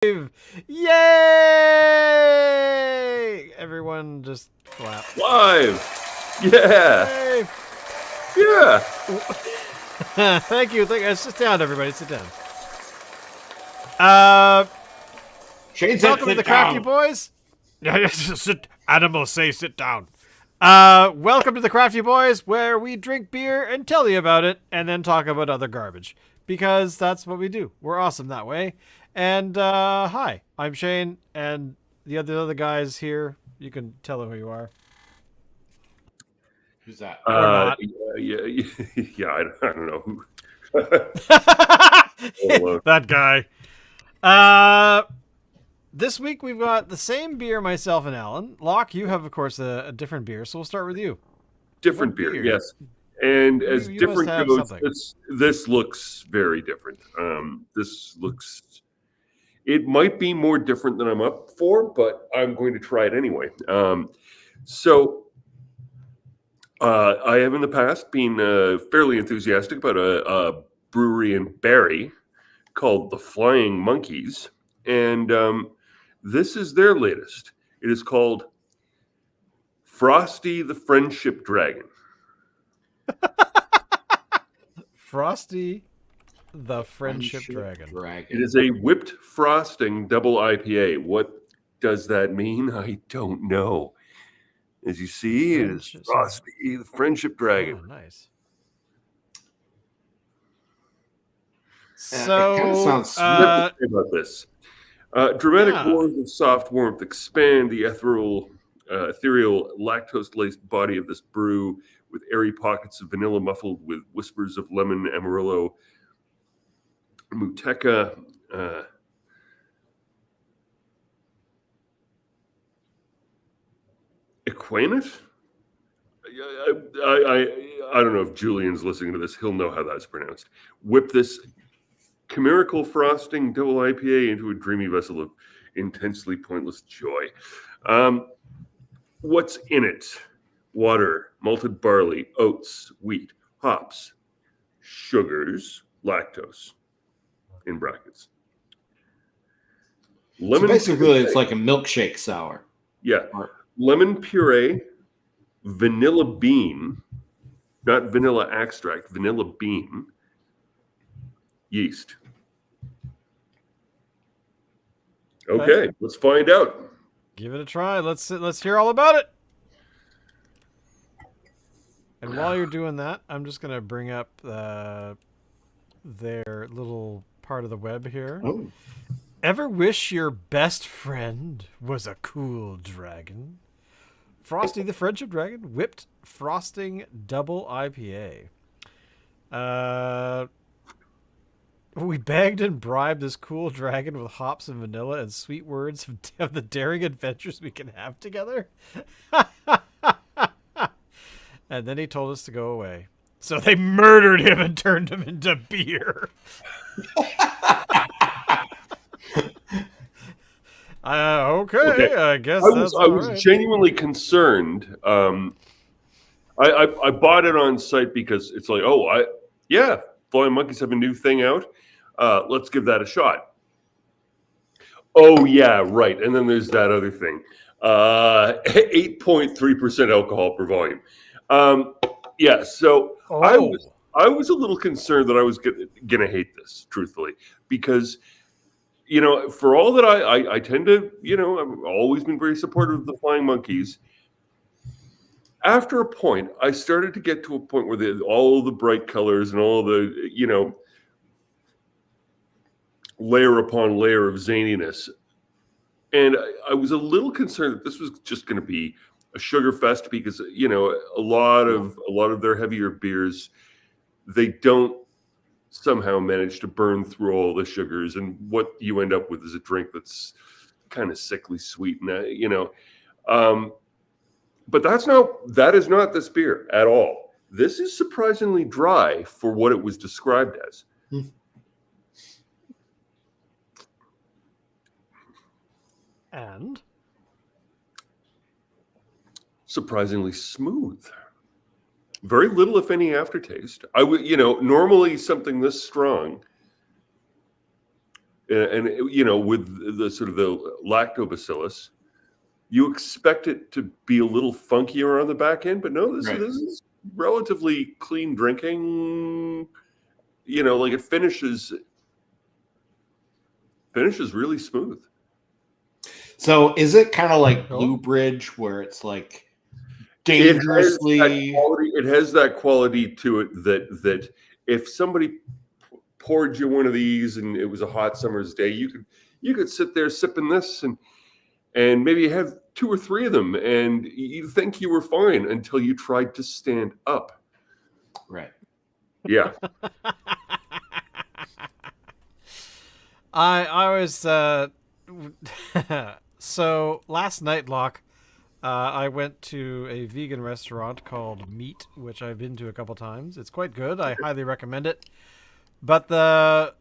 Yay! Everyone just clap. Live! Yeah! Yay! Yeah! Thank you. Sit down, everybody. Sit down. Uh, Shane said welcome to sit the Crafty down. Boys. Sit. Animals say sit down. Welcome to the Crafty Boys, where we drink beer and tell you about it, and then talk about other garbage. Because that's what we do. We're awesome that way. And hi, I'm Shane, and the other guys here. You can tell them who you are. Who's that? Or not. Yeah, I don't know who. That guy. This week we've got the same beer, myself and Alan. Locke, you have, of course, a different beer, so we'll start with you. Different beer, yes. And as you different must have goes, something. this looks very different. This looks... It might be more different than I'm up for, but I'm going to try it anyway. I have in the past been fairly enthusiastic about a brewery in Barrie called the Flying Monkeys, and this is their latest. It is called Frosty the Friendship Dragon. Frosty the Friendship Dragon. It is a whipped frosting double IPA. What does that mean? I don't know. As you see, it is Frosty the Friendship Dragon. Oh, nice. So, it kind of sounds about this. Dramatic wars of soft warmth expand the ethereal lactose-laced body of this brew with airy pockets of vanilla muffled with whispers of lemon, amarillo, muteca, Equanus? I don't know if Julian's listening to this. He'll know how that's pronounced. Whip this chimerical frosting double IPA into a dreamy vessel of intensely pointless joy. What's in it? Water, malted barley, oats, wheat, hops, sugars, lactose, in brackets. Lemon. So basically, it's like a milkshake sour. Yeah. Lemon puree, vanilla bean, not vanilla extract, vanilla bean, yeast. Okay, let's find out. Give it a try. Let's hear all about it. And while you're doing that, I'm just gonna bring up their little part of the web here. Oh. Ever wish your best friend was a cool dragon? Frosty the Friendship Dragon, whipped frosting double IPA. We begged and bribed this cool dragon with hops and vanilla and sweet words of the daring adventures we can have together. And then he told us to go away. So they murdered him and turned him into beer. Okay, I guess I was genuinely concerned. I bought it on site because it's like, Flying Monkeys have a new thing out. Let's give that a shot. Oh yeah, right. And then there's that other thing. 8.3% alcohol per volume. So I was a little concerned that I was gonna hate this, truthfully, because for all that I tend to, I've always been very supportive of the Flying Monkeys. After a point, I started to get to a point where all the bright colors and all the, layer upon layer of zaniness. And I was a little concerned that this was just going to be a sugar fest because, a lot of their heavier beers, they don't somehow manage to burn through all the sugars, and what you end up with is a drink that's kind of sickly sweet, and but that is not this beer at all. This is surprisingly dry for what it was described as. And surprisingly smooth. Very little, if any, aftertaste. I would, normally something this strong and with the sort of the lactobacillus, you expect it to be a little funkier on the back end, but no, this is relatively clean drinking. Like it finishes really smooth. So is it kind of like Blue Bridge, where it's like dangerously? It has that quality to it that if somebody poured you one of these and it was a hot summer's day, you could sit there sipping this and maybe have 2 or 3 of them, and you think you were fine until you tried to stand up. Right. Yeah. I was so last night, Locke, I went to a vegan restaurant called Meat, which I've been to a couple times. It's quite good. I highly recommend it. But behind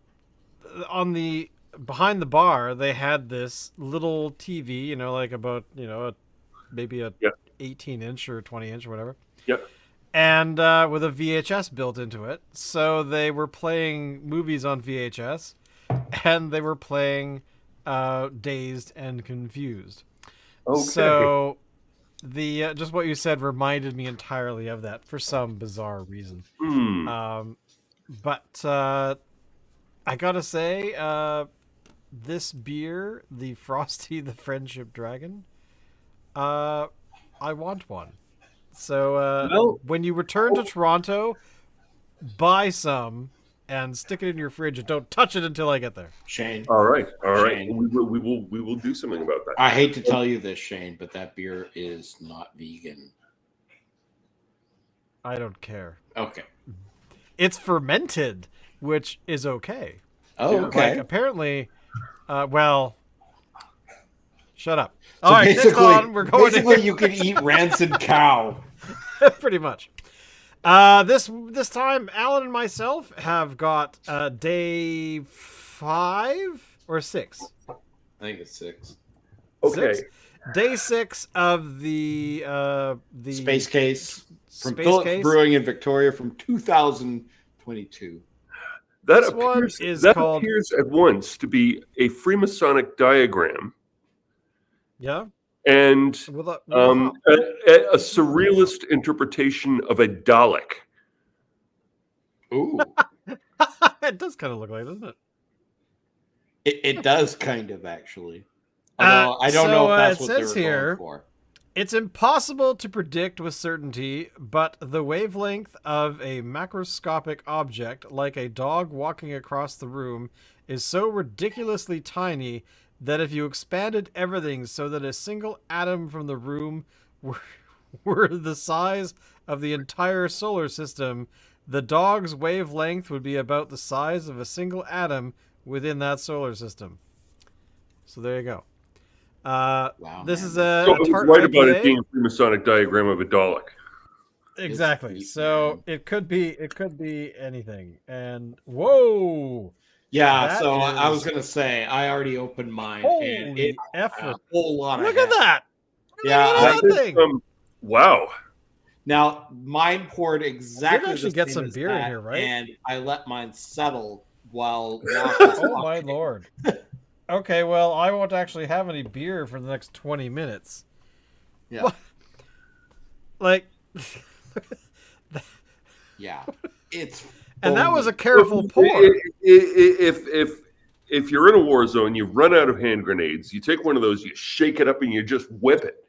the bar, they had this little TV, like about, maybe a 18-inch or 20-inch or whatever. Yep. And with a VHS built into it. So they were playing movies on VHS, and they were playing Dazed and Confused. Okay. So the just what you said reminded me entirely of that for some bizarre reason. But I gotta say, this beer, the Frosty the Friendship Dragon, I want one. So when you return to Toronto, buy some and stick it in your fridge and don't touch it until I get there. Shane. All right. Shane. We will do something about that. I hate to tell you this, Shane, but that beer is not vegan. I don't care. Okay. It's fermented, which is okay. Oh, okay. Like, apparently, shut up. So all right, next on, we're going basically you can eat rancid cow. Pretty much. This time, Alan and myself have got day 5 or 6. I think it's 6. Okay. 6? Day 6 of the Space Case from Space Phillips Case? Brewing in Victoria from 2022. That This one appears, is that called- appears at once to be a Freemasonic diagram Yeah. and Well, a surrealist interpretation of a Dalek. Ooh. it does kind of look like it, doesn't it? It does kind of, actually. Although I don't know if that's what they were going for. It's impossible to predict with certainty, but the wavelength of a macroscopic object, like a dog walking across the room, is so ridiculously tiny that if you expanded everything so that a single atom from the room were the size of the entire solar system, the dog's wavelength would be about the size of a single atom within that solar system. So there you go. Wow, this man. is a So I was tart right about IPA. it being a Freemasonic diagram of a Dalek. Exactly. It's- So man. it could be anything. And whoa, Yeah, That so I is- was going to say, I already opened mine. and holy it effort! a whole lot of Look at head. that! Yeah, Look at I- that thing. Wow. Now, mine poured exactly actually the get same some as beer in that, here, right? And I let mine settle while Locke was Oh my talking. lord. Okay, well, I won't actually have any beer for the next 20 minutes. Yeah. What? Like, Yeah. It's and that was a foamy. careful pour. If you're in a war zone, you run out of hand grenades, you take one of those, you shake it up, and you just whip it.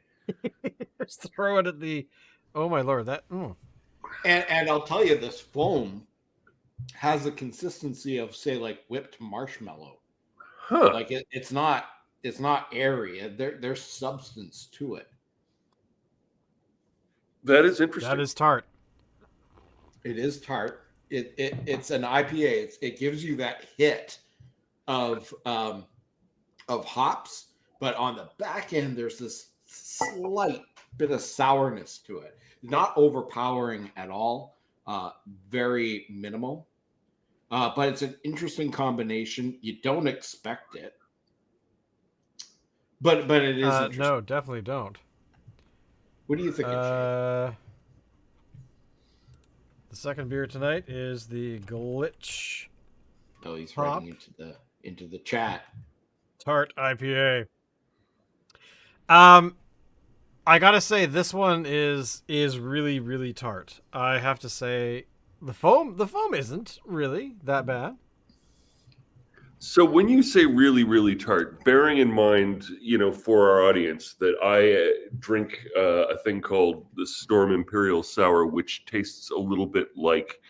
Just throw it at the. Oh my lord, that. And I'll tell you, this foam has the consistency of, say, like whipped marshmallow. Huh. Like it's not airy. There's substance to it. That is interesting. That is tart. It is tart. It's an IPA. It gives you that hit of hops, but on the back end there's this slight bit of sourness to it. Not overpowering at all. Very minimal. But it's an interesting combination. You don't expect it, but it is interesting. No, definitely don't. What do you think? The second beer tonight is the Glitch. Oh, he's hop. writing into the. into the chat. Tart IPA. I gotta say this one is really, really tart. I have to say the foam isn't really that bad. So when you say really, really tart, bearing in mind, for our audience, that I drink a thing called the Storm Imperial Sour, which tastes a little bit like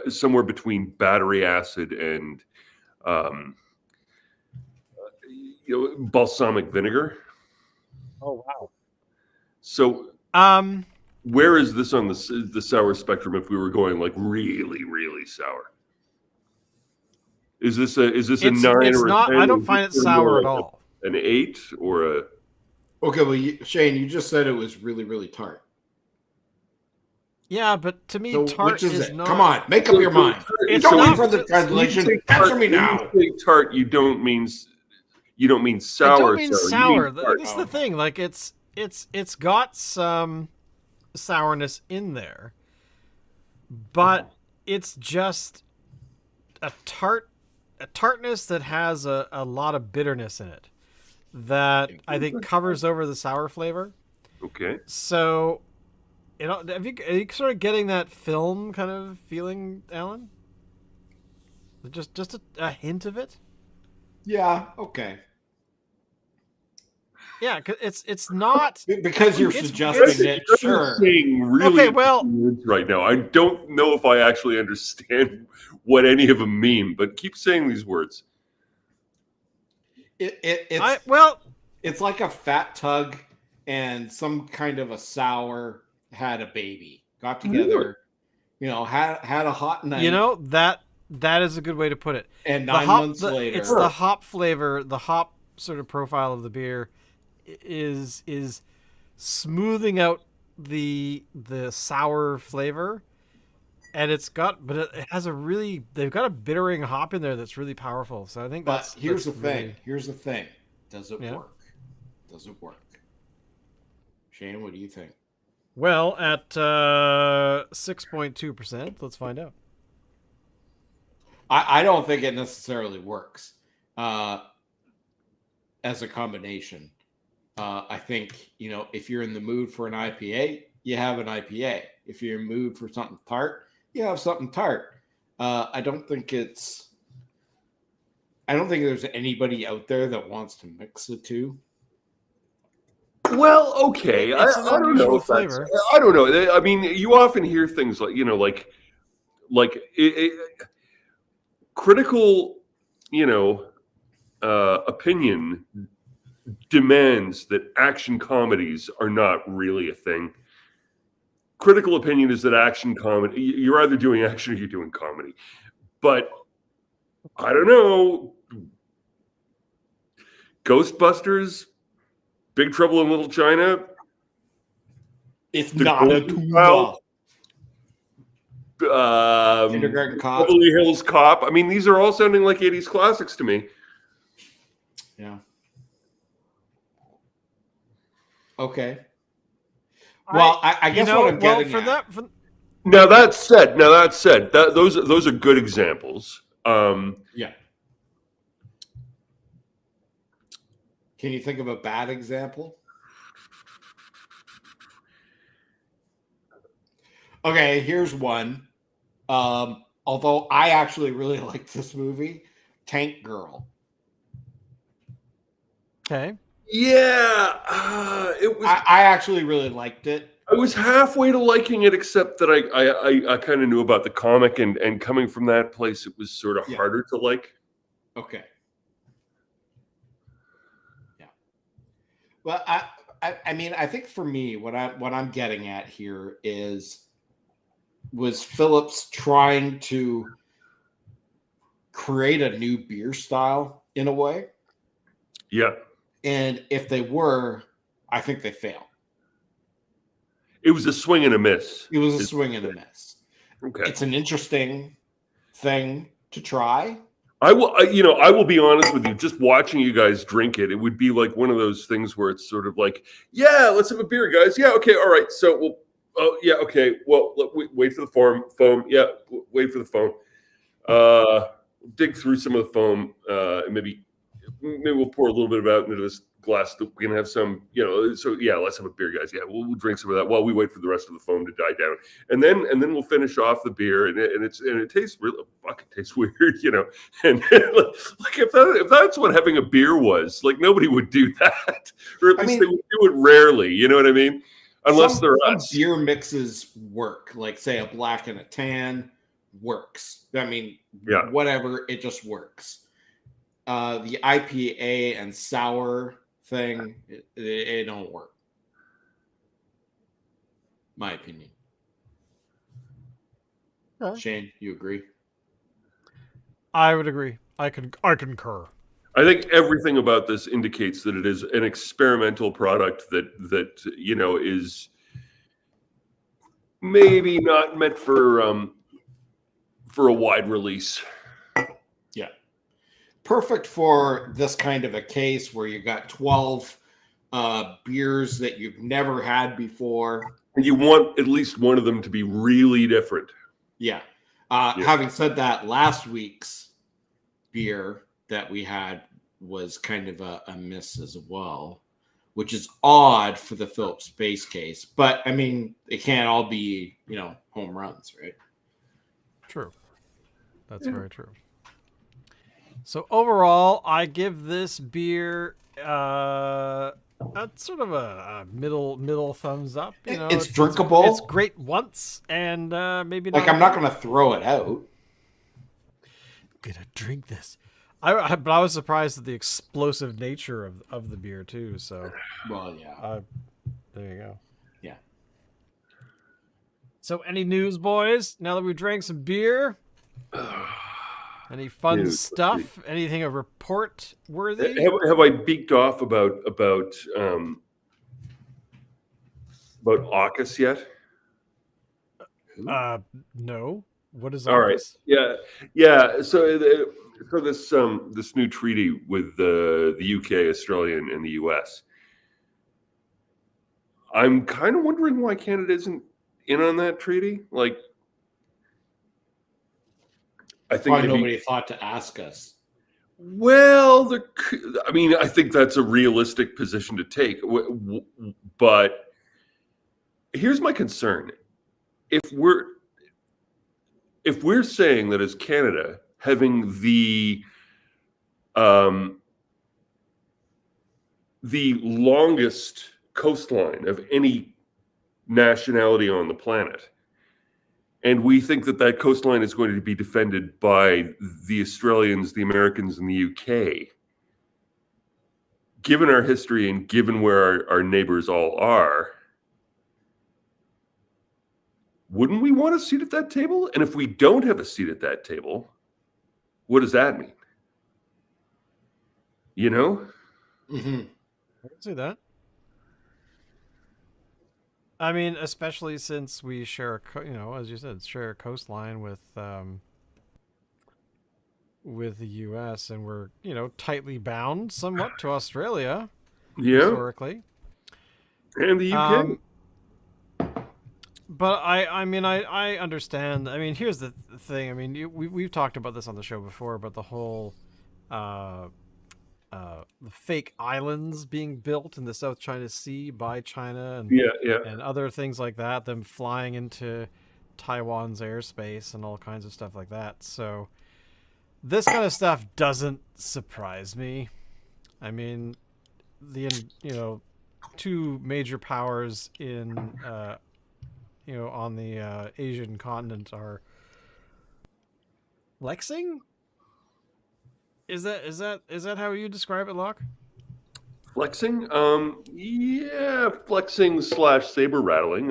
somewhere between battery acid and balsamic vinegar. Oh wow. So where is this on the sour spectrum if we were going like really, really sour? Is this a 9 it's or a not 10? I don't find it sour at all. An 8 or a... Okay, well, Shane, you just said it was really, really tart. Yeah, but to me, So tart which is it? not... Come on, make up your mind. It's Don't not wait for the translation. Answer me now. When you say tart, you don't mean sour. I don't mean sour. Tart. This is the thing. Like it's got some sourness in there, but it's just a tartness that has a lot of bitterness in it that I think covers over the sour flavor. Okay. So, are you sort of getting that film kind of feeling, Alan? Just a hint of it. Yeah. Okay. Yeah, cause it's not because you're suggesting it. Sure. Saying really Okay, well, right now, I don't know if I actually understand what any of them mean, but keep saying these words. It's like a fat tug and some kind of a sour had a baby, got together, had a hot night. That is a good way to put it. And 9 months later, it's the hop flavor, the hop sort of profile of the beer is smoothing out the sour flavor, and it has they've got a bittering hop in there that's really powerful. So I think here's the thing. Does it work? Does it work? Shane, what do you think? Well, at 6.2%, let's find out. I don't think it necessarily works as a combination. I think, if you're in the mood for an IPA, you have an IPA. If you're in the mood for something tart, you have something tart. I don't think there's anybody out there that wants to mix the two. Well, okay. I don't know. Flavor. I don't know. I mean, you often hear things like, critical, opinion demands that action comedies are not really a thing. Critical opinion is that action comedy, you're either doing action or you're doing comedy. But I don't know. Ghostbusters, Big Trouble in Little China. It's not a tuba. Kindergarten Cop. Beverly Hills Cop. I mean, these are all sounding like 80s classics to me. Yeah. Okay. Well, I guess what I'm getting at. Now that said, those are good examples. Yeah. Can you think of a bad example? Okay, here's one. Although I actually really like this movie, Tank Girl. Okay. Yeah, it was. I actually really liked it. I was halfway to liking it, except that I kind of knew about the comic, and coming from that place, it was sort of harder to like. Okay. Yeah. Well, I mean, I think for me, what I'm getting at here was Phillips trying to create a new beer style in a way. Yeah. And if they were, I think they failed. It was a swing and a miss. It was a swing and a miss. Okay. It's an interesting thing to try. I will be honest with you. Just watching you guys drink it, it would be like one of those things where it's sort of like, yeah, let's have a beer, guys. Yeah, okay, all right. So we'll. Oh yeah, okay. Well, wait for the foam. Yeah, wait for the foam. dig through some of the foam, and maybe we'll pour a little bit of it out into this glass. That we can have some, So yeah, let's have a beer, guys. Yeah, we'll drink some of that while we wait for the rest of the foam to die down, and then we'll finish off the beer, and it tastes really fucking tastes weird, And like if that's what having a beer was, like nobody would do that, or at least they would do it rarely. You know what I mean? Unless they're us. Some beer mixes work, like say a black and a tan works. I mean, whatever, it just works. The IPA and sour thing, it don't work. My opinion. Huh? Shane, you agree? I would agree. I concur. I think everything about this indicates that it is an experimental product that is maybe not meant for a wide release. Yeah. Perfect for this kind of a case where you got 12 beers that you've never had before. And you want at least one of them to be really different. Yeah. Having said that, last week's beer that we had was kind of a miss as well, which is odd for the Phillips base case. But, I mean, it can't all be, home runs, right? True. That's very true. So overall, I give this beer a sort of a middle thumbs up. It's drinkable. It's great once, and maybe not. Like, I'm not going to throw it out. I'm gonna drink this. But I was surprised at the explosive nature of the beer too. So, well, yeah. There you go. Yeah. So, any news, boys? Now that we drank some beer, any fun stuff? Anything of report worthy? Have I beaked off about AUKUS yet? No. What is AUKUS? All right. Yeah. So this new treaty with the UK, Australia, and the US. I'm kind of wondering why Canada isn't in on that treaty. Like, I think nobody thought to ask us. Well, I think that's a realistic position to take. But here's my concern: if we're saying that as Canada, having the longest coastline of any nationality on the planet, and we think that coastline is going to be defended by the Australians, the Americans, and the UK, given our history and given where our neighbors all are, wouldn't we want a seat at that table? And if we don't have a seat at that table, what does that mean? Mm-hmm. I can see that. I mean, especially since we share, as you said, share a coastline with the U.S. and we're, tightly bound somewhat to Australia, historically, and the UK. But I understand. I mean, here's the thing. I mean, we've talked about this on the show before, but the whole the fake islands being built in the South China Sea by China and and other things like that, them flying into Taiwan's airspace and all kinds of stuff like that. So this kind of stuff doesn't surprise me. I mean, the two major powers in on the Asian continent are flexing. Is that how you describe it, Locke? Flexing? Yeah, flexing / saber rattling.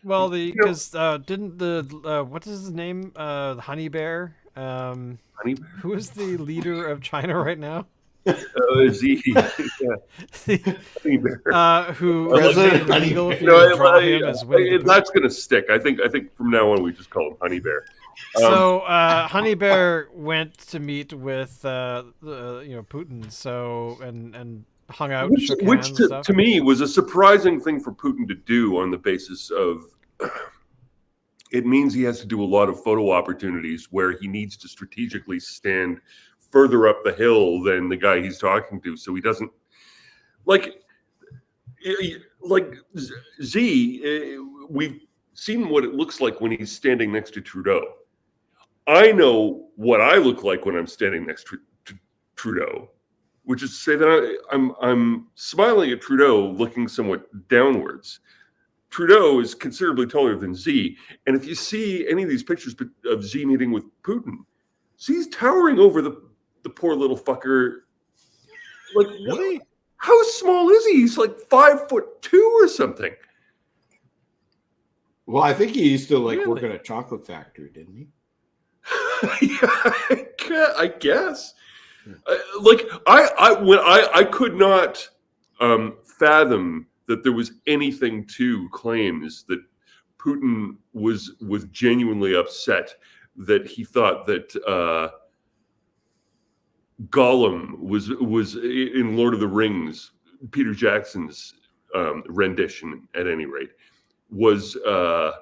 Well, because didn't the what is his name? The Honey Bear. Honey Bear? Who is the leader of China right now? Honey Bear. Who made it illegal if you draw him as Winnie the Pooh. That's going to stick. I think from now on we just call him Honey Bear. So Honey Bear went to meet with Putin, so and hung out, shook hands and stuff. To me was a surprising thing for Putin to do on the basis of it means he has to do a lot of photo opportunities where he needs to strategically stand further up the hill than the guy he's talking to, so he doesn't like Z. We've seen what it looks like when he's standing next to Trudeau. I know what I look like when I'm standing next to Trudeau, which is to say that I'm smiling at Trudeau, looking somewhat downwards. Trudeau is considerably taller than Z, and if you see any of these pictures of Z meeting with Putin, Z's towering over the poor little fucker. Like, Really? How small is he? He's like 5'2" or something. Well, I think he used to Really? work at a chocolate factory, didn't he? Yeah, I guess. I could not fathom that there was anything to claims that Putin was genuinely upset that he thought that Gollum was in Lord of the Rings, Peter Jackson's rendition, at any rate, was a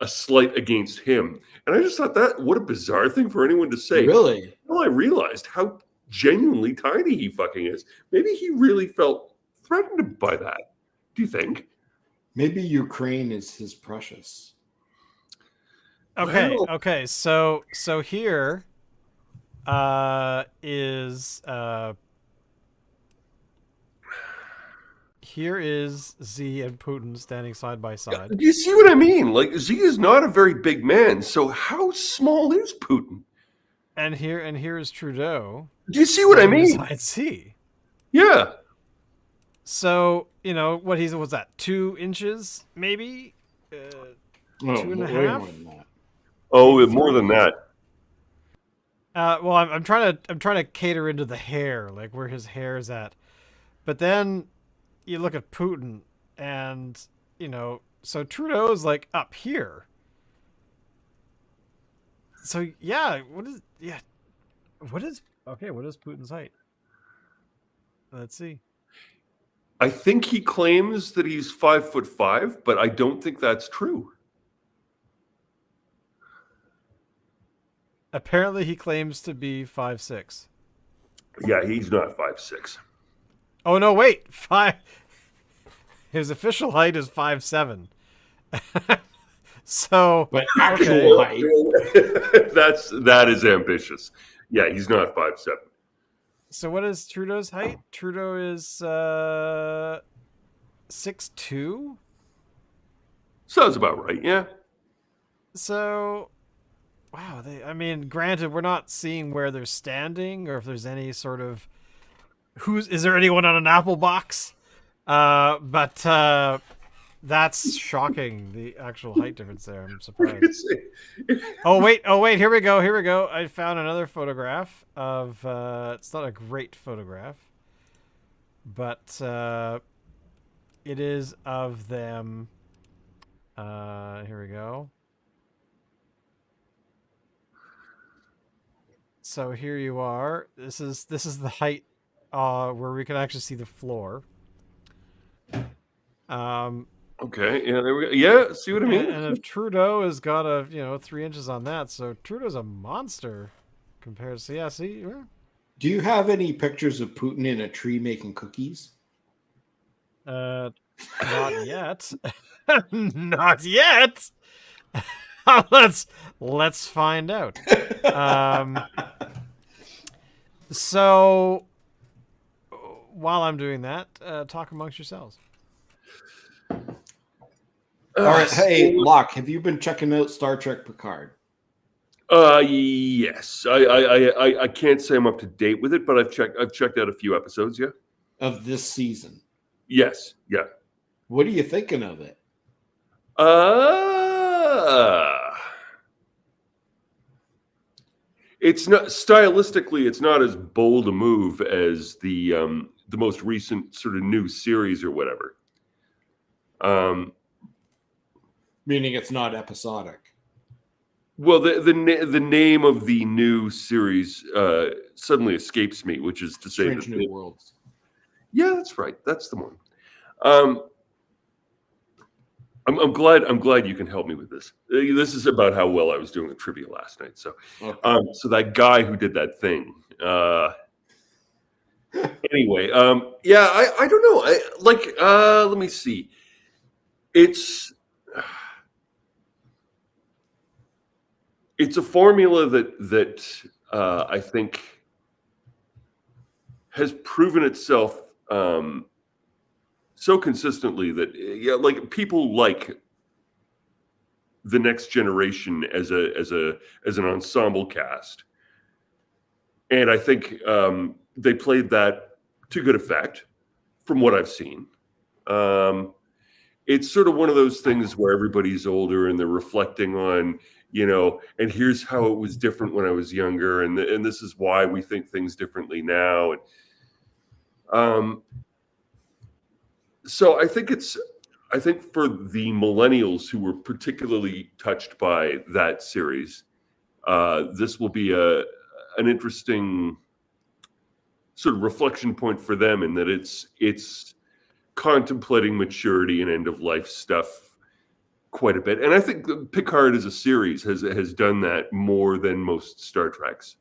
slight against him. And I just thought, that what a bizarre thing for anyone to say. Really? Well, I realized how genuinely tiny he fucking is. Maybe he really felt threatened by that. Do you think? Maybe Ukraine is his precious. Okay. Well- Okay. So here is here is Z and Putin standing side by side. Do you see what I mean? Like, Z is not a very big man, so how small is Putin? And here is Trudeau. Do you see what I mean? Beside Z. Yeah. So, what's that? 2 inches, maybe? Oh, 2.5? way more than that. Oh, more than that. Well, I'm trying to cater into the hair, like where his hair is at. But then you look at Putin, and so Trudeau's like up here. So what is Putin's height? Let's see. I think he claims that he's 5'5", but I don't think that's true. Apparently, he claims to be 5'6". Yeah, he's not 5'6". Oh no! Wait, His official height is 5'7". So, But actual okay. height. that is ambitious. Yeah, he's not 5'7". So what is Trudeau's height? Trudeau is 6'2". Sounds about right. Yeah. So, wow. Granted, we're not seeing where they're standing or if there's any sort of is there anyone on an apple box? But that's shocking. The actual height difference there. I'm surprised. Oh wait. Here we go. I found another photograph of. It's not a great photograph, but it is of them. Here we go. So here you are. This is the height where we can actually see the floor. Okay. Yeah. There we go. Yeah. See what I mean? And if Trudeau has got 3 inches on that, so Trudeau's a monster compared to see. Do you have any pictures of Putin in a tree making cookies? Not yet. Not yet. Let's find out. So while I'm doing that, talk amongst yourselves. All right. Hey, Locke, have you been checking out Star Trek Picard? Yes. I can't say I'm up to date with it, but I've checked out a few episodes. Yeah. Of this season? Yes. Yeah. What are you thinking of it? It's not stylistically. It's not as bold a move as the most recent sort of new series or whatever. Meaning it's not episodic. Well, the name of the new series suddenly escapes me, which is to say, Strange New Worlds. Yeah, that's right. That's the one. I'm glad you can help me with this. This is about how well I was doing with trivia last night. So, Okay. so that guy who did that thing. Anyway, yeah, I don't know. Let me see. It's a formula that I think has proven itself so consistently that like people like the Next Generation as an ensemble cast, and I think they played that to good effect from what I've seen. It's sort of one of those things where everybody's older and they're reflecting on, and here's how it was different when I was younger, and this is why we think things differently now. And so I think for the millennials who were particularly touched by that series, this will be an interesting sort of reflection point for them, in that it's contemplating maturity and end of life stuff quite a bit. And I think Picard as a series has done that more than most Star Treks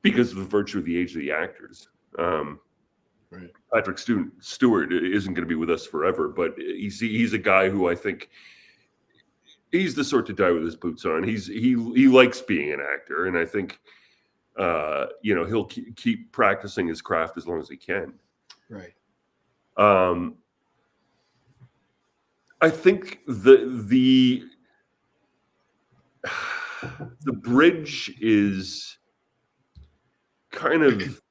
because of the virtue of the age of the actors. Right. Patrick Stewart isn't going to be with us forever, but he's a guy who I think he's the sort to die with his boots on. He likes being an actor, and I think he'll keep practicing his craft as long as he can. Right. I think the bridge is kind of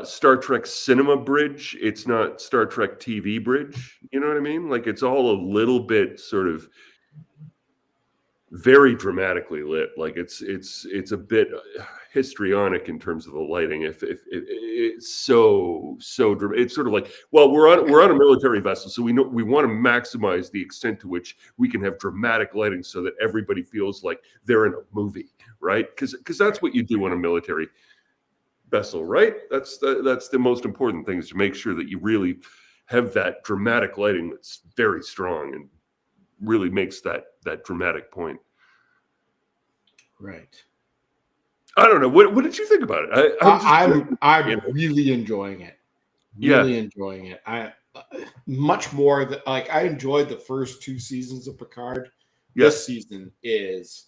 Star Trek cinema bridge. It's not Star Trek TV bridge. You know what I mean? Like, it's all a little bit sort of very dramatically lit. Like it's a bit histrionic in terms of the lighting. If it's so it's sort of like, well, we're on a military vessel, so we want to maximize the extent to which we can have dramatic lighting so that everybody feels like they're in a movie, right? Because that's what you do on a military vessel, right? That's the most important thing, is to make sure that you really have that dramatic lighting that's very strong and really makes that dramatic point. Right. I don't know. What did you think about it? I'm really enjoying it. Really enjoying it. I much more like I enjoyed the first 2 seasons of Picard. Yes. This season is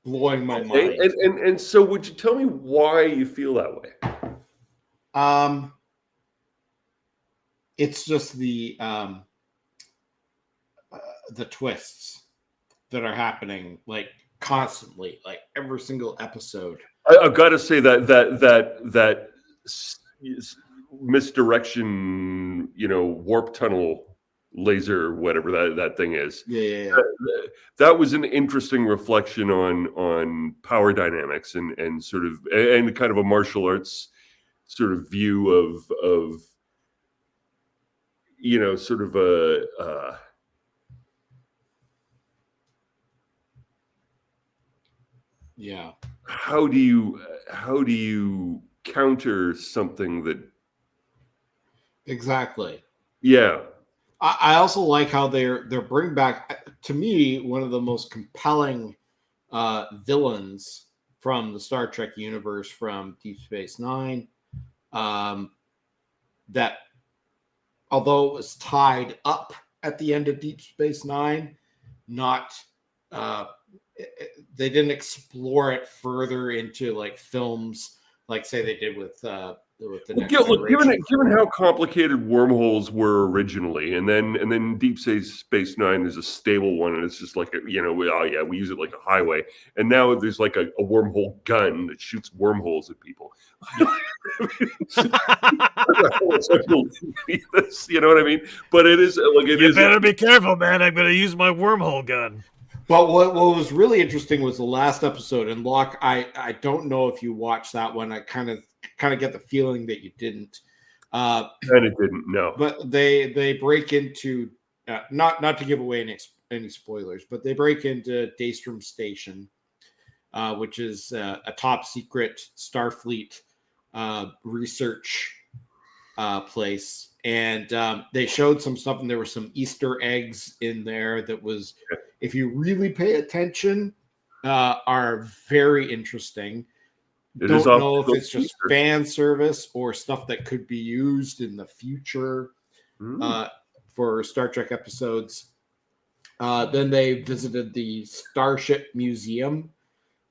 blowing my mind. And so, would you tell me why you feel that way? It's just the twists that are happening like constantly, like every single episode. I've got to say that misdirection, warp tunnel laser, whatever that thing is. Yeah. That was an interesting reflection on power dynamics and sort of and kind of a martial arts sort of view of sort of a yeah. How do you counter something that exactly? Yeah. I also like how they're bring back, to me, one of the most compelling villains from the Star Trek universe from Deep Space Nine. That, although it was tied up at the end of Deep Space Nine, they didn't explore it further into like films, like say they did with the Next Generation. Given how complicated wormholes were originally, and then Deep Space Nine is a stable one, and it's just like we use it like a highway, and now there's like a wormhole gun that shoots wormholes at people. You know what I mean? But it is like it you is. Better be careful, man. I'm going to use my wormhole gun. But what was really interesting was the last episode. And Locke, I don't know if you watched that one. I kind of get the feeling that you didn't. And it didn't. No. But they break into not to give away any spoilers, but they break into Daystrom Station, which is a top secret Starfleet research place, and they showed some stuff, and there were some Easter eggs in there that was, if you really pay attention, are very interesting. It is Don't know if optical it's just Easter. fan service or stuff that could be used in the future for Star Trek episodes. Then they visited the Starship Museum,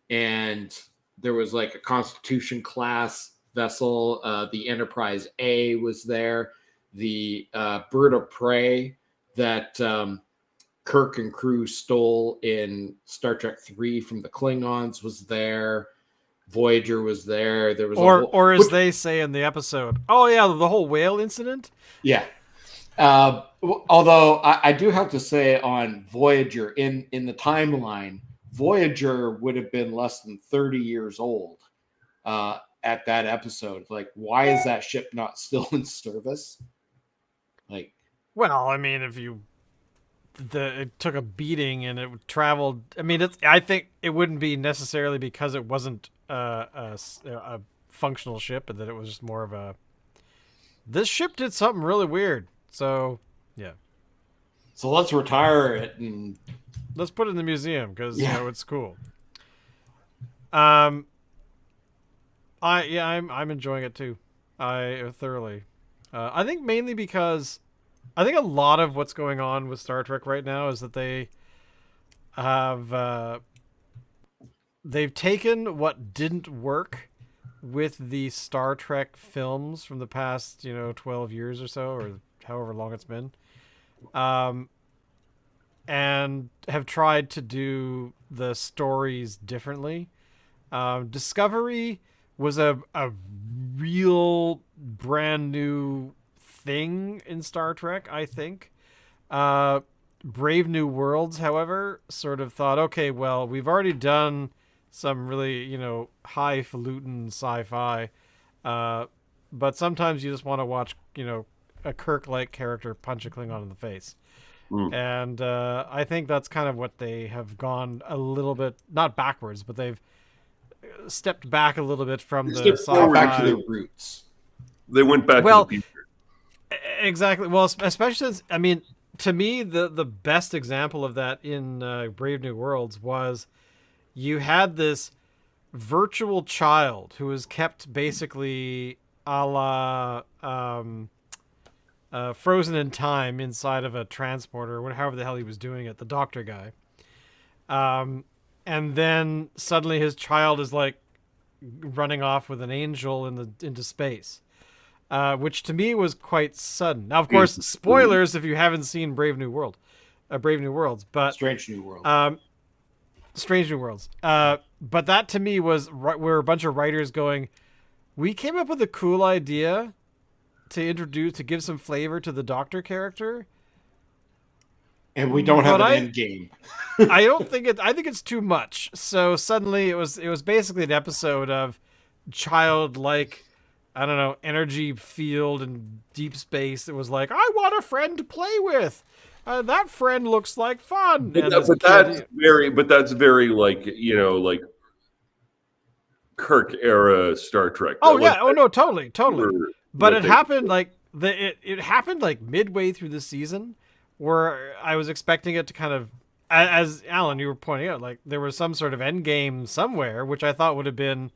and there was like a Constitution class vessel. The Enterprise A was there. The Bird of Prey that Kirk and crew stole in Star Trek 3 from the Klingons was there. Voyager was there. There was or as they say in the episode, oh yeah, the whole whale incident. Yeah. Although I do have to say on Voyager, in the timeline, Voyager would have been less than 30 years old at that episode. Like, why is that ship not still in service? Like, well, I mean, if you it took a beating and it traveled. I mean, I think it wouldn't be necessarily because it wasn't a functional ship, but that it was just more of a. This ship did something really weird. So, yeah. So let's retire it and let's put it in the museum because you know it's cool. I'm enjoying it too. I thoroughly. I think mainly because I think a lot of what's going on with Star Trek right now is that they have they've taken what didn't work with the Star Trek films from the past 12 years or so, or however long it's been, and have tried to do the stories differently. Discovery was a real brand new thing in Star Trek, I think. Brave New Worlds, however, sort of thought, okay, well, we've already done some really, highfalutin sci-fi, but sometimes you just want to watch, a Kirk-like character punch a Klingon in the face. And I think that's kind of what they have gone a little bit, not backwards, but they've stepped back a little bit from the sci-fi. Back to their roots. They went back to the future. Exactly. Well, especially since, I mean, to me, the best example of that in Brave New Worlds was you had this virtual child who was kept basically a la frozen in time inside of a transporter, or however the hell he was doing it, the doctor guy. And then suddenly his child is like running off with an angel into space. Which to me was quite sudden. Now, of course, spoilers if you haven't seen Brave New Worlds, but Strange New World. Strange New Worlds. But that to me was where a bunch of writers going, we came up with a cool idea to give some flavor to the Doctor character, and we don't have an end game. I think it's too much. So suddenly it was basically an episode of childlike, I don't know, energy field in deep space. It was like, I want a friend to play with. That friend looks like fun. But that's very like Kirk era Star Trek. Oh yeah. Oh no, totally. But it happened like it happened like midway through the season, where I was expecting it to kind of, as Alan, you were pointing out, like there was some sort of end game somewhere, which I thought would have been,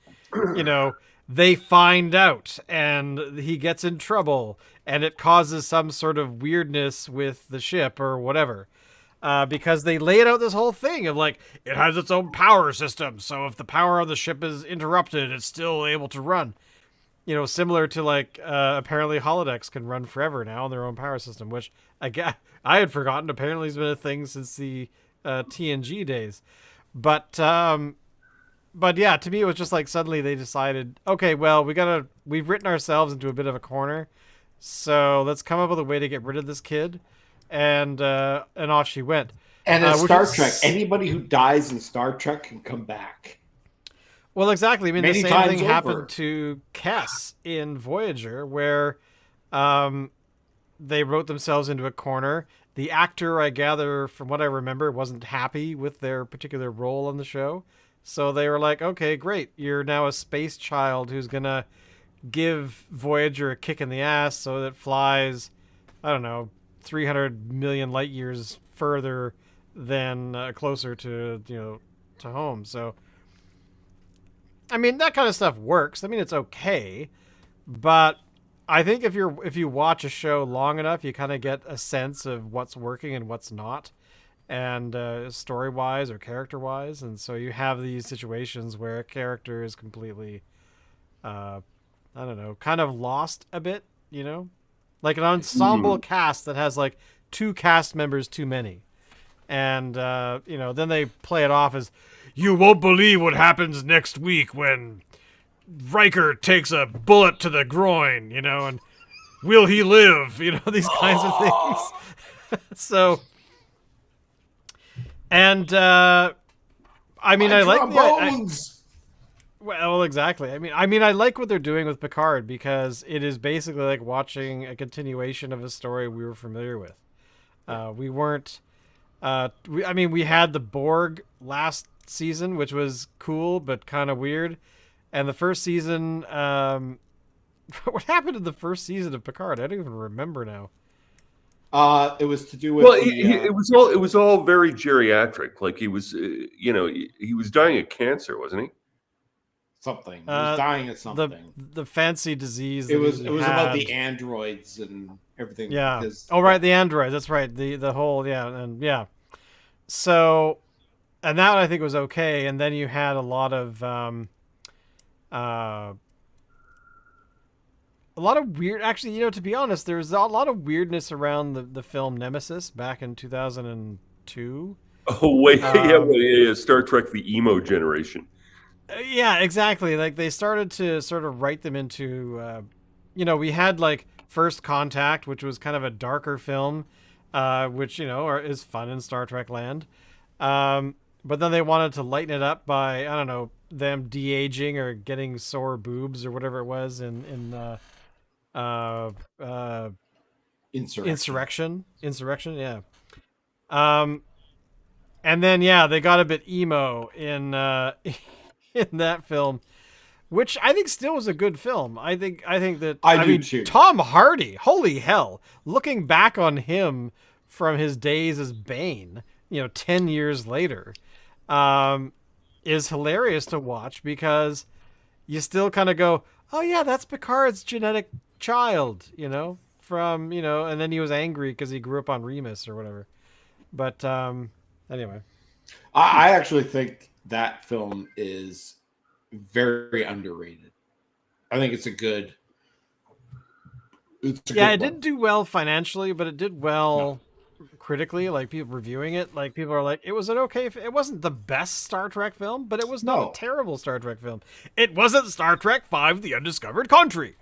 they find out and he gets in trouble and it causes some sort of weirdness with the ship or whatever. Because they laid out this whole thing of like, it has its own power system. So if the power of the ship is interrupted, it's still able to run. Similar to like, apparently holodecks can run forever now on their own power system, which I had forgotten. Apparently has been a thing since the TNG days. But yeah, to me, it was just like suddenly they decided, okay, well, we've written ourselves into a bit of a corner. So let's come up with a way to get rid of this kid. And off she went. And in Star Trek, anybody who dies in Star Trek can come back. Well, exactly. I mean, Many the same thing times happened over. to Kes in Voyager, where they wrote themselves into a corner. The actor, I gather, from what I remember, wasn't happy with their particular role on the show. So they were like, okay, great. You're now a space child who's going to give Voyager a kick in the ass so that it flies, I don't know, 300 million light years further than closer to to home. So I mean, that kind of stuff works. I mean, it's okay, but I think if you watch a show long enough, you kind of get a sense of what's working and what's not, and story wise or character wise, and so you have these situations where a character is completely, I don't know, kind of lost a bit, like an ensemble cast that has like 2 cast members too many, and then they play it off as, you won't believe what happens next week when Riker takes a bullet to the groin, and will he live? These kinds of things. So, and I mean, I like bones. Well, exactly. I mean, I like what they're doing with Picard because it is basically like watching a continuation of a story we were familiar with. We weren't. We had the Borg last season, which was cool but kind of weird, and the first season. What happened in the first season of Picard? I don't even remember now. It was to do with. Well, it was all very geriatric. Like he was, he was dying of cancer, wasn't he? Something. He was dying of something. The fancy disease. It was about the androids and everything. Yeah. Right, the androids. That's right. The whole So, and that I think was okay. And then you had a lot of weird. Actually, to be honest, there's a lot of weirdness around the film Nemesis back in 2002. Oh wait, yeah, Star Trek: The Emo Generation. Yeah, exactly. Like they started to sort of write them into, we had like First Contact, which was kind of a darker film, which is fun in Star Trek land. But then they wanted to lighten it up by, I don't know, them de-aging or getting sore boobs or whatever it was in Insurrection, yeah. And then they got a bit emo in in that film, which I think still was a good film. I think that I do too. Tom Hardy, holy hell, looking back on him from his days as Bane, 10 years later, is hilarious to watch because you still kind of go, oh yeah, that's Picard's genetic child, from, and then he was angry because he grew up on Remus or whatever. But anyway. I actually think that film is very underrated. I think it's a good. It didn't do well financially, but it did well critically. Like people reviewing it, like people are like, it was an okay. It wasn't the best Star Trek film, but it was not a terrible Star Trek film. It wasn't Star Trek V: The Undiscovered Country.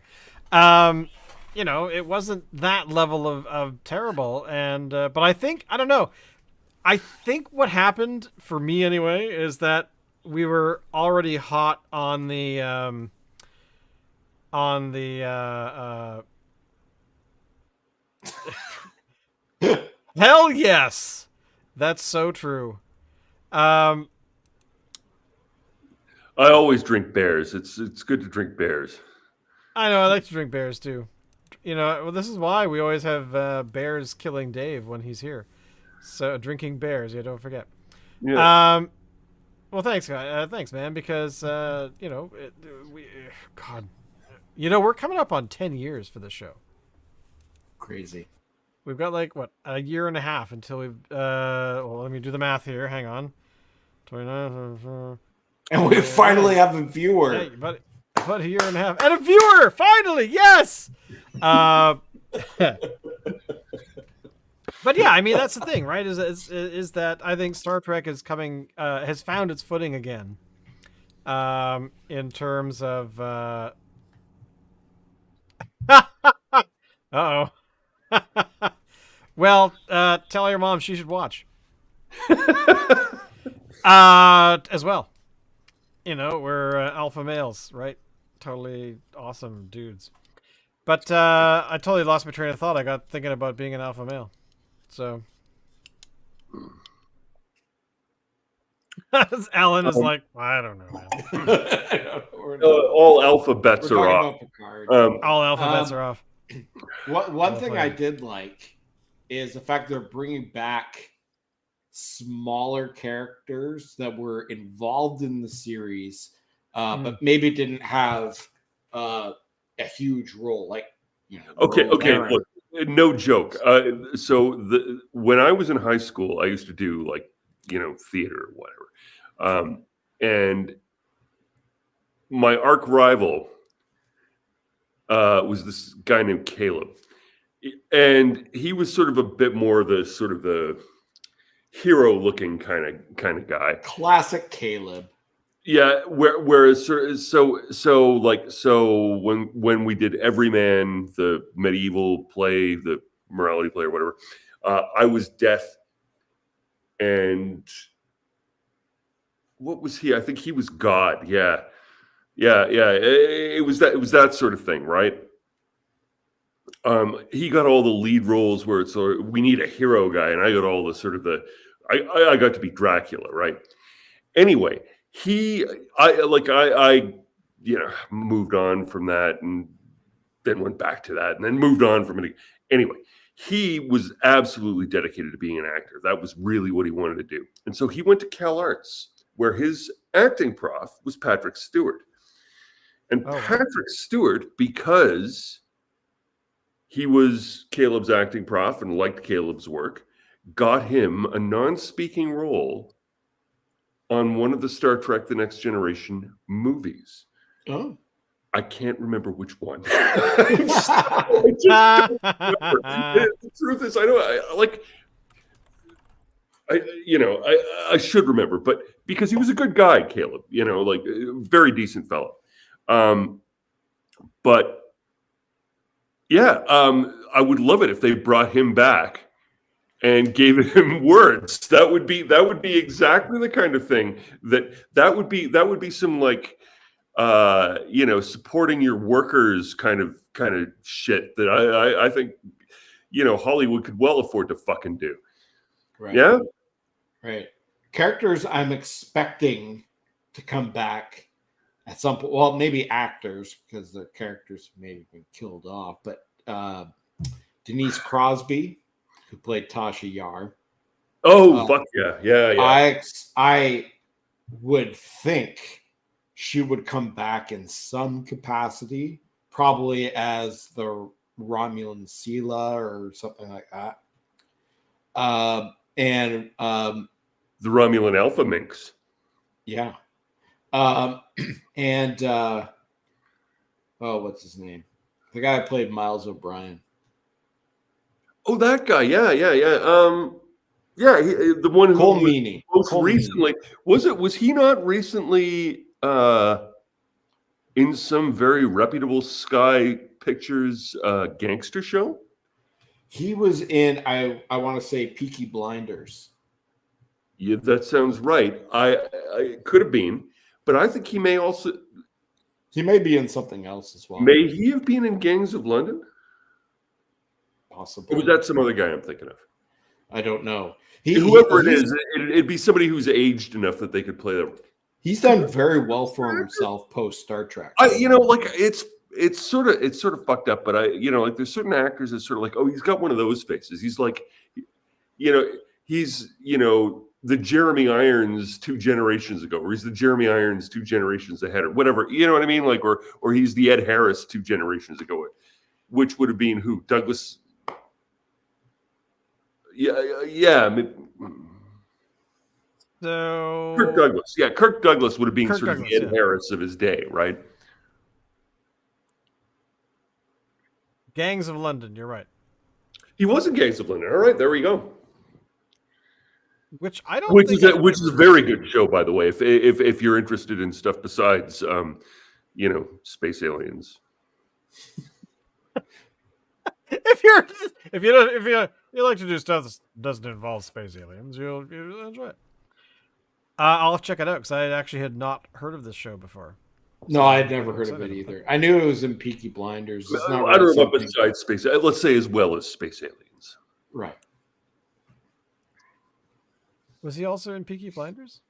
It wasn't that level of terrible. And but I think I don't know. I think what happened for me anyway is that we were already hot on the hell yes, that's so true. I always drink bears. It's good to drink bears. I know, I like to drink bears too. Well, this is why we always have bears killing Dave when he's here. So drinking bears, don't forget. Yeah. Well, thanks, guys. Thanks, man. Because we're coming up on 10 years for the show. Crazy. We've got like a year and a half until we've. Well, let me do the math here. Hang on. 29. And we finally have a viewer. Yeah, but a year and a half and a viewer finally. Yes. But yeah, I mean that's the thing, right? Is that I think Star Trek is coming has found its footing again, in terms of. Uh-oh. Well, tell your mom she should watch. As well. We're alpha males, right? Totally awesome dudes. But I totally lost my train of thought. I got thinking about being an alpha male. So Alan is like, I don't know, man. All alphabets We're are talking off. about Picard. All alphabets are off. One thing I did like is the fact they're bringing back smaller characters that were involved in the series, but maybe didn't have a huge role. Like, Okay, Laren. look, no joke. When I was in high school, I used to do like theater or whatever, and my arch rival was this guy named Caleb, and he was sort of a bit more the hero-looking kind of guy. Classic Caleb. Yeah, whereas when we did Everyman, the medieval play, the morality play or whatever, I was Death, and what was he? I think he was God. Yeah. It was that sort of thing, right? He got all the lead roles where it's we need a hero guy, and I got all the I got to be Dracula, right? Anyway. I moved on from that and then went back to that and then moved on from it. Anyway, he was absolutely dedicated to being an actor. That was really what he wanted to do. And so he went to Cal Arts, where his acting prof was Patrick Stewart. And Patrick Stewart, because he was Caleb's acting prof and liked Caleb's work, got him a non-speaking role on one of the Star Trek The Next Generation movies. Oh. I can't remember which one. I just don't remember. The truth is, I should remember, but because he was a good guy, Caleb, very decent fellow. But yeah, I would love it if they brought him back and gave him words. That would be exactly the kind of thing that would be some supporting your workers kind of shit that I think Hollywood could well afford to fucking do. Right. Yeah. Right. Characters I'm expecting to come back at some point. Well, maybe actors, because the characters may have been killed off, but Denise Crosby, who played Tasha Yar. Oh, fuck yeah. I would think she would come back in some capacity, probably as the Romulan Sela or something like that. The Romulan Alpha Minx. Yeah. What's his name? The guy who played Miles O'Brien. Oh, that guy. Yeah. The one who Cole Meany. most recently was he not recently in some very reputable Sky Pictures gangster show? He was in I want to say Peaky Blinders. Yeah, that sounds right. I could have been, but I think he may be in something else as well. May he have been in Gangs of London? Possibly. Or was that some other guy I'm thinking of? I don't know. Whoever it is, it'd be somebody who's aged enough that they could play that. He's done very well for himself post Star Trek. It's sort of fucked up, but there's certain actors that sort of like, oh, he's got one of those faces. He's like, he's the Jeremy Irons 2 generations ago, or he's the Jeremy Irons 2 generations ahead, or whatever. You know what I mean? Like, or he's the Ed Harris 2 generations ago, which would have been who? Douglas. Yeah. So Kirk Douglas. Yeah, Kirk Douglas would have been Kirk sort Douglas, of the Ed Harris of his day, right? Gangs of London, you're right. He was in Gangs of London. All right, there we go. Which I don't. Which is a very good show, by the way. If you're interested in stuff besides, space aliens. if you like to do stuff that doesn't involve space aliens, you'll enjoy it. I'll have to check it out because I actually had not heard of this show before. No, I had never heard of it either. I knew it was in Peaky Blinders. It's not I don't know about besides space. Let's say as well as space aliens. Right. Was he also in Peaky Blinders?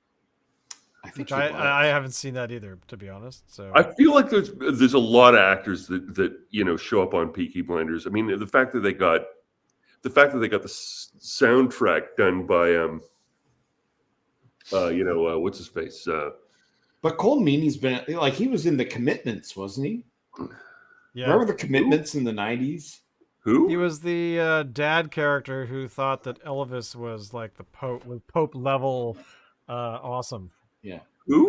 I think Which I haven't seen that either, to be honest. So I feel like there's a lot of actors that show up on Peaky Blinders. I mean, the fact that they got the soundtrack done by what's his face. But Cole Meany's been like, he was in The Commitments, wasn't he? yeah, Remember The Commitments in the 90s? Who? he was the dad character who thought that Elvis was like the Pope, with Pope level, awesome. Yeah. Who?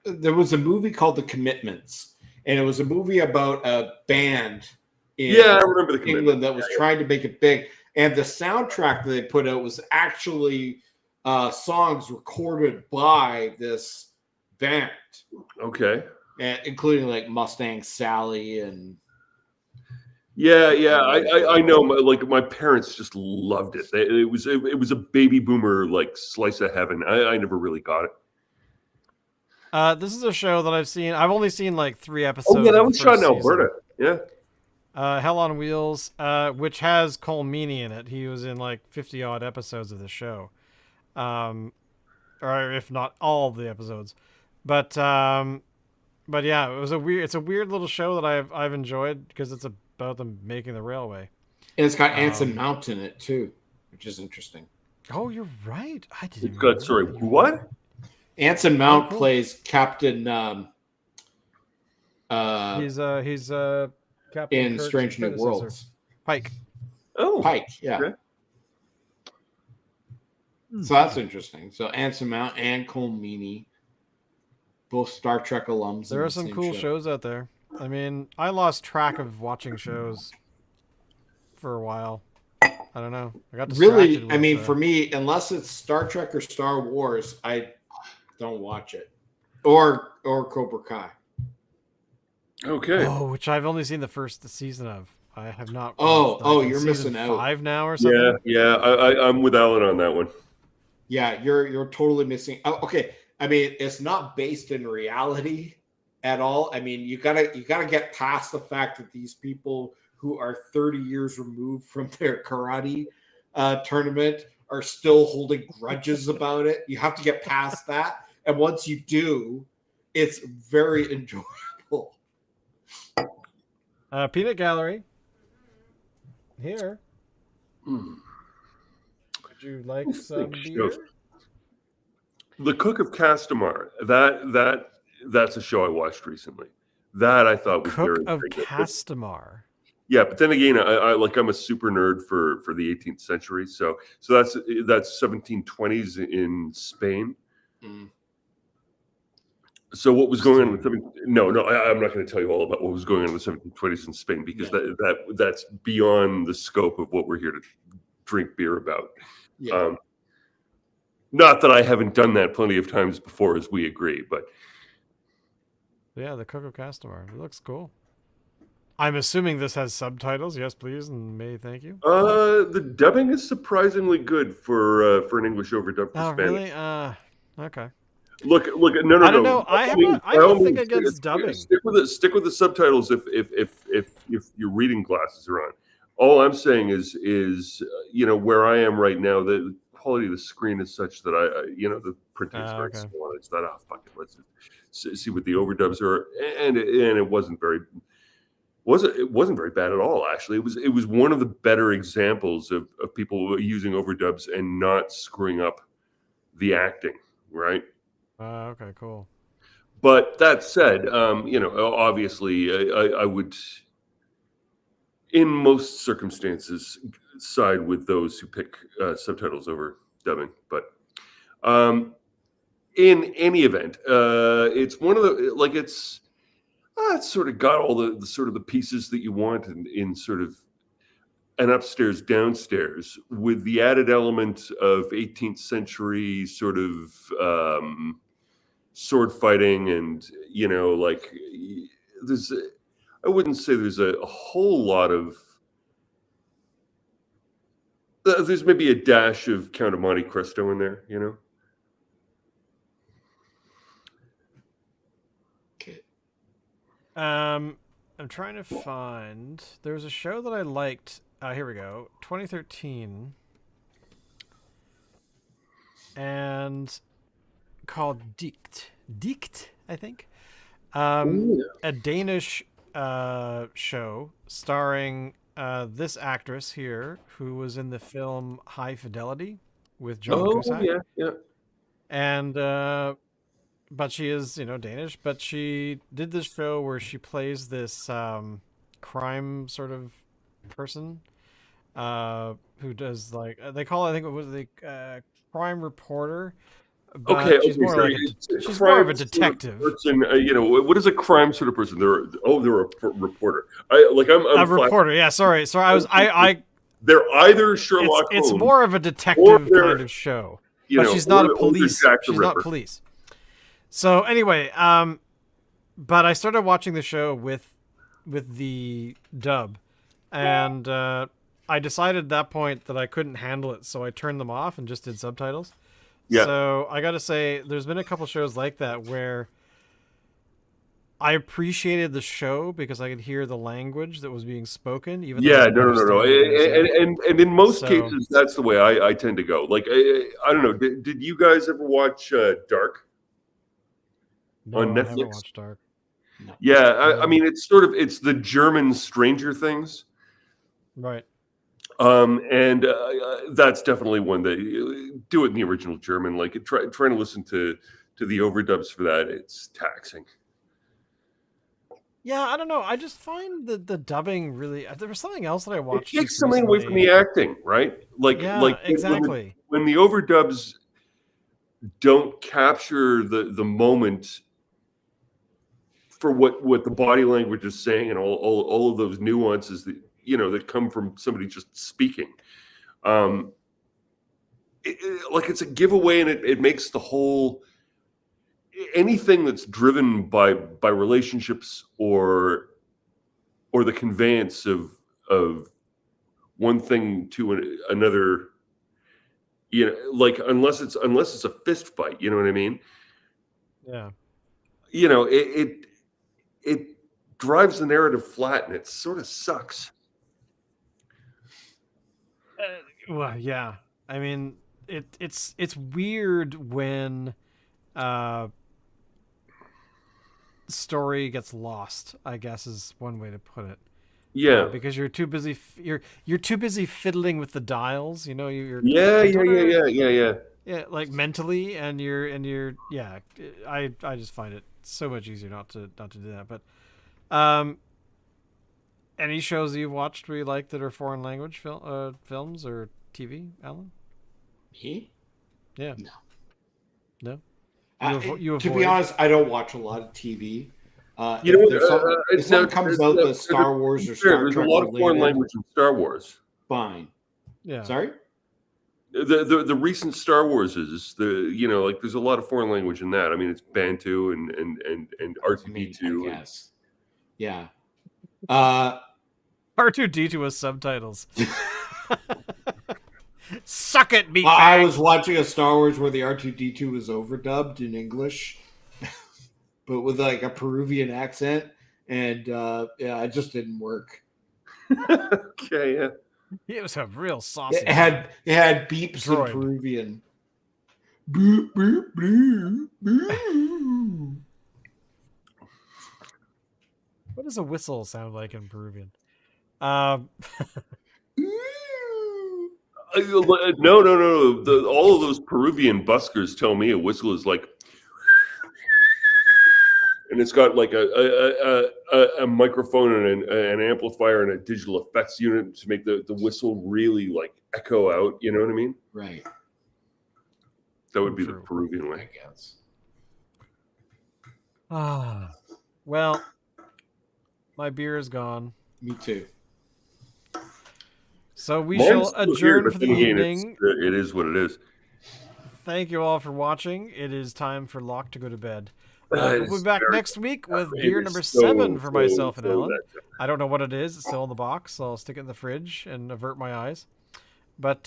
There was a movie called The Commitments, and it was a movie about a band in Yeah, I remember The Commitment. England that was trying to make it big. And the soundtrack that they put out was actually songs recorded by this band, Okay. including like Mustang Sally and Yeah. I know. My parents just loved it. It was a baby boomer like slice of heaven. I never really got it. This is a show that I've seen. I've only seen like 3 episodes. Oh yeah, that of was the shot in first Alberta. season. Yeah. Hell on Wheels, which has Cole Meany in it. He was in like 50 odd episodes of the show, or if not all of the episodes. But yeah, it's a weird little show that I've enjoyed because it's about them making the railway. and it's got Anson Mount in it too, which is interesting. Oh, you're right. I didn't. It's got what? Anson Mount cool. plays Captain He's Captain in Kirk's Strange New predecessor. Worlds. Pike. Oh, Pike, yeah. Okay. So that's interesting. So Anson Mount and Cole Meany, both Star Trek alums. There in are the some same cool show. shows out there. I mean, I lost track of watching shows for a while. I don't know. I got distracted. Really, I with, mean, for me, unless it's Star Trek or Star Wars, I don't watch it. Or Cobra Kai. Okay. Oh, which I've only seen the first season of. I have not. Oh, watched, you're season missing out. 5 now or something. Yeah. I'm with Alan on that one. Yeah, you're totally missing. Oh, okay, I mean, it's not based in reality at all. I mean, you gotta get past the fact that these people who are 30 years removed from their karate tournament are still holding grudges about it. You have to get past that, and once you do, it's very enjoyable. Peanut Gallery. Here. Hmm. Would you like some beer? The Cook of Castamar. That's a show I watched recently. That I thought was Cook very of good. Castamar. Yeah, but then again, I'm a super nerd for the 18th century. So that's 1720s in Spain. Mm. So what was going on with I'm not going to tell you all about what was going on in the 1720s in Spain because that's beyond the scope of what we're here to drink beer about. Yeah. Not that I haven't done that plenty of times before, as we agree, but Yeah, the Cook of Castamar. It looks cool. I'm assuming this has subtitles. Yes, please, and may thank you. the dubbing is surprisingly good for an English overdub for Oh, Spanish. really? Okay. Look! No. I don't know. I have nothing against dubbing. Stick with the subtitles if your reading glasses are on. All I'm saying is where I am right now, the quality of the screen is such that the printing is very small. It's that fuck it. Let's see what the overdubs are, and it wasn't very bad at all. Actually, it was one of the better examples of people using overdubs and not screwing up the acting. Right. Okay, cool. But that said, obviously, I would, in most circumstances, side with those who pick subtitles over dubbing. But in any event, it's one of the it's sort of got all the sort of the pieces that you want in sort of an upstairs downstairs with the added element of 18th century sort of sword fighting and I wouldn't say there's a whole lot of there's maybe a dash of Count of Monte Cristo in there, Okay. I'm trying to find. There was a show that I liked. Here we go. 2013. And called Dikt, I think. Ooh. A Danish show starring this actress here who was in the film High Fidelity with John Oh, Cusack. yeah, yeah. And but she is, Danish, but she did this show where she plays this crime sort of person who does like they call it, I think it was the crime reporter, Okay, but she's okay. more So like it's a she's more of crime a sort of detective. person. What is a crime sort of person? They're a reporter. I'm A flat. reporter, yeah. Sorry. They're either Sherlock It's Holmes more of a or detective they're kind of show, but she's not a or they're police. Jack the She's not Ripper. police. So anyway, but I started watching the show with the dub, and I decided at that point that I couldn't handle it, so I turned them off and just did subtitles. Yeah. So I got to say, there's been a couple shows like that where I appreciated the show because I could hear the language that was being spoken, even though I Yeah, didn't no. understand what they were saying. And in most So- cases, that's the way I tend to go. Like, I don't know. Did you guys ever watch Dark No, on I haven't Netflix? watched Dark. Yeah, I No. mean, it's the German Stranger Things. Right. And that's definitely one that do it in the original German. Like trying to listen to the overdubs for that, it's taxing. Yeah, I don't know. I just find the dubbing really. There was something else that I It watched. takes just something away from recently. the acting, right? Yeah, exactly. when the overdubs don't capture the moment for what the body language is saying and all of those nuances that that come from somebody just speaking. Like it's a giveaway, and it makes the whole anything that's driven by relationships or the conveyance of one thing to another. Like unless it's a fist fight, you know what I mean? Yeah. It drives the narrative flat, and it sort of sucks. Well, yeah. I mean, it's weird when story gets lost, I guess is one way to put it. Yeah. Because you're too busy. You're too busy fiddling with the dials. You're Yeah. like mentally, and you're yeah. I just find it so much easier not to do that. But any shows that you've watched where you like that are foreign language films or TV, Alan? Me? Yeah. No. No. You to be avoid? honest, I don't watch a lot of TV. If something comes out that's Star Wars or Star there's Trek a lot of foreign related, language in Star Wars. fine. Yeah. Sorry? The recent Star Wars is like there's a lot of foreign language in that. I mean, it's Bantu and R2D2. I guess. Yeah. R2D2 with subtitles. Suck it, meatbag. I was watching a Star Wars where the R2D2 was overdubbed in English, but with like a Peruvian accent, and it just didn't work. Okay, yeah. It was a real saucy. It had beeps Droid. in Peruvian. Boop, boop, boop, boop. What does a whistle sound like in Peruvian? No. All of those Peruvian buskers tell me a whistle is like, and it's got like a microphone and an amplifier and a digital effects unit to make the whistle really like echo out. You know what I mean? Right. That would be True. the Peruvian I way. guess. Well, my beer is gone. Me too. So we Mine's shall still here, adjourn but for the then again, evening. it is what it is. Thank you all for watching. It is time for Locke to go to bed. It's We'll be back very- next week with it beer is number so, 7 for so, myself and so Alan. that- I don't know what it is. It's still in the box, so I'll stick it in the fridge and avert my eyes. But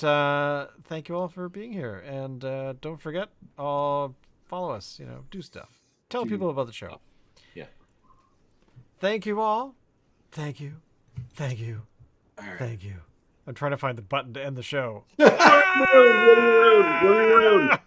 thank you all for being here. And don't forget, follow us. Do stuff. Tell people about the show. Yeah. Thank you all. Thank you. Thank you. All right. Thank you. I'm trying to find the button to end the show. Run around.